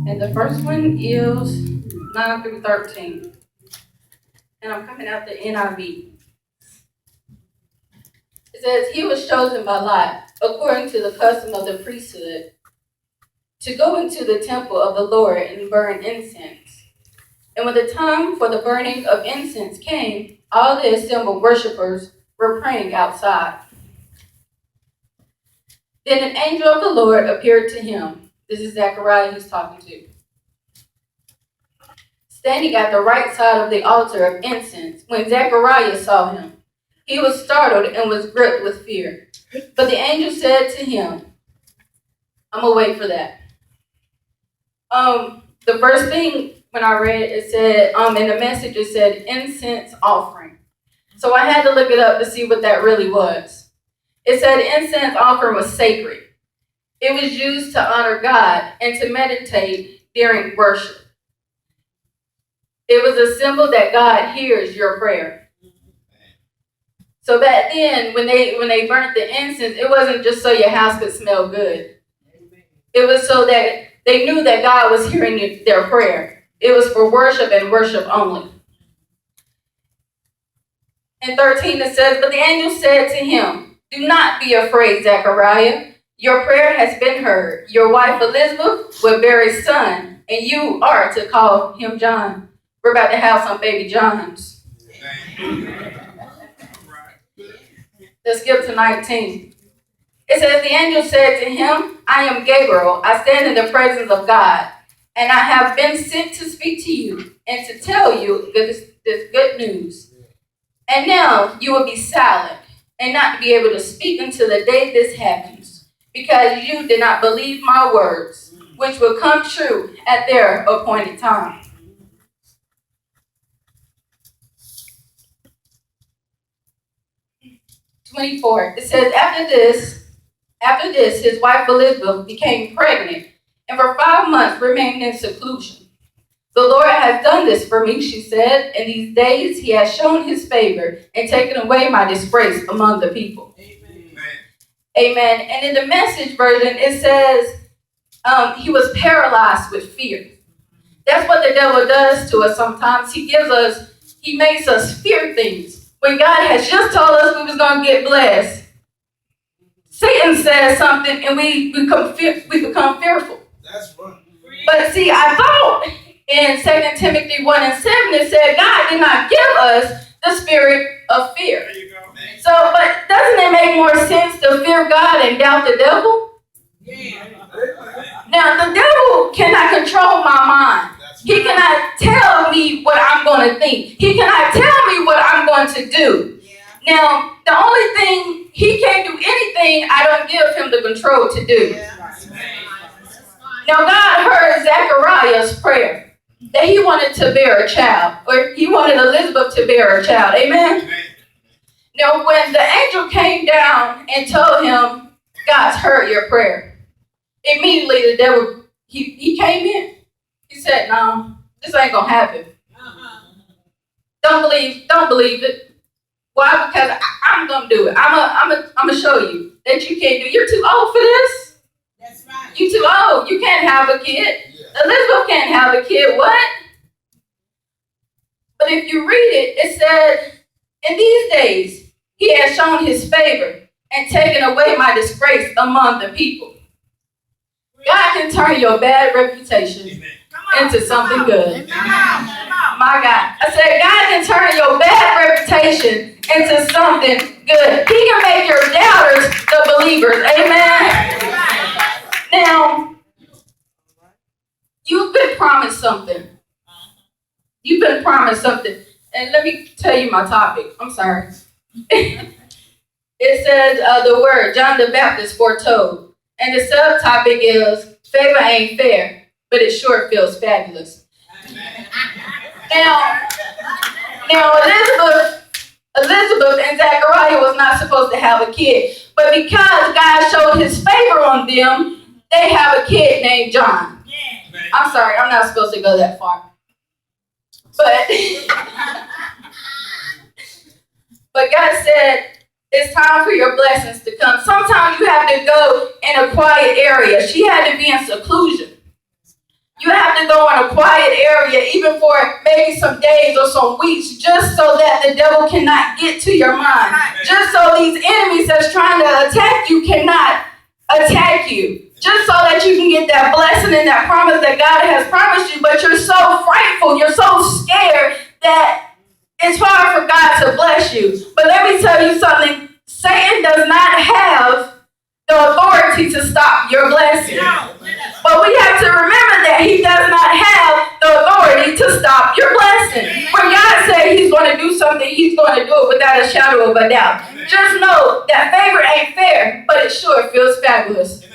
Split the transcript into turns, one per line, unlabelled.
And the first one is 9 through 13. And I'm coming out the NIV. It says, he was chosen by lot, according to the custom of the priesthood, to go into the temple of the Lord and burn incense. And when the time for the burning of incense came, all the assembled worshipers were praying outside. Then an angel of the Lord appeared to him. This is Zechariah he's talking to. Standing at the right side of the altar of incense. When Zechariah saw him, he was startled and was gripped with fear. But the angel said to him, I'm going to wait for that. The first thing when I read, it said, in the message, it said incense offering. So I had to look it up to see what that really was. It said incense offering was sacred. It was used to honor God and to meditate during worship. It was a symbol that God hears your prayer. So back then, when they burnt the incense, it wasn't just so your house could smell good. It was so that they knew that God was hearing their prayer. It was for worship and worship only. In 13 it says, but the angel said to him, do not be afraid, Zechariah. Your prayer has been heard. Your wife Elizabeth will bear a son, and you are to call him John. We're about to have some baby Johns. Let's skip to 19. It says, the angel said to him, I am Gabriel. I stand in the presence of God, and I have been sent to speak to you and to tell you this good news. And now you will be silent and not be able to speak until the day this happens, because you did not believe my words, which will come true at their appointed time. It says, after this, his wife Elizabeth became pregnant, and for 5 months remained in seclusion. The Lord has done this for me, she said. In these days he has shown his favor and taken away my disgrace among the people. Amen. Amen. And in the Message version, it says he was paralyzed with fear. That's what the devil does to us sometimes. He makes us fear things. When God has just told us we was going to get blessed, Satan says something and we become fearful.
That's right.
But see, I thought in 2 Timothy 1 and 7, it said God did not give us the spirit of fear.
There you go.
So, but doesn't it make more sense to fear God and doubt the devil?
Yeah.
Now, the devil cannot control my mind. He cannot tell me what I'm going to think. He cannot tell me what I'm going to do. Yeah. Now, the only thing, he can't do anything I don't give him the control to do. Yeah. Now, God heard Zechariah's prayer that he wanted to bear a child, or he wanted Elizabeth to bear a child. Amen? Amen. Now, when the angel came down and told him, God's heard your prayer, immediately the devil, he came in. He said, no, this ain't going to happen. Don't believe it. Why? Because I'm going to do it. I'm going to show you that you can't do it. You're too old for this.
That's right.
You're too old. You can't have a kid.
Yeah.
Elizabeth can't have a kid. What? But if you read it, it said, in these days, he has shown his favor and taken away my disgrace among the people. God can turn your bad reputation into something good. My God. I said, God can turn your bad reputation into something good. He can make your doubters the believers. Amen. Now, you've been promised something. You've been promised something. And let me tell you my topic. I'm sorry. It says the word John the Baptist foretold. And the subtopic is favor ain't fair, but it sure feels fabulous. Now Elizabeth and Zechariah was not supposed to have a kid. But because God showed his favor on them, they have a kid named John. I'm sorry, I'm not supposed to go that far. But God said, it's time for your blessings to come. Sometimes you have to go in a quiet area. She had to be in seclusion. You have have to go in a quiet area, even for maybe some days or some weeks, just so that the devil cannot get to your mind. Just so these enemies that's trying to attack you cannot attack you. Just so that you can get that blessing and that promise that God has promised you. But you're so frightful, you're so scared that it's hard for God to bless you. But let me tell you something. Satan does not have the authority to stop your blessing. But we have to remember that he does not have the authority to stop your blessing. When God says he's going to do something, he's going to do it without a shadow of a doubt. Just know that favor ain't fair, but it sure feels fabulous.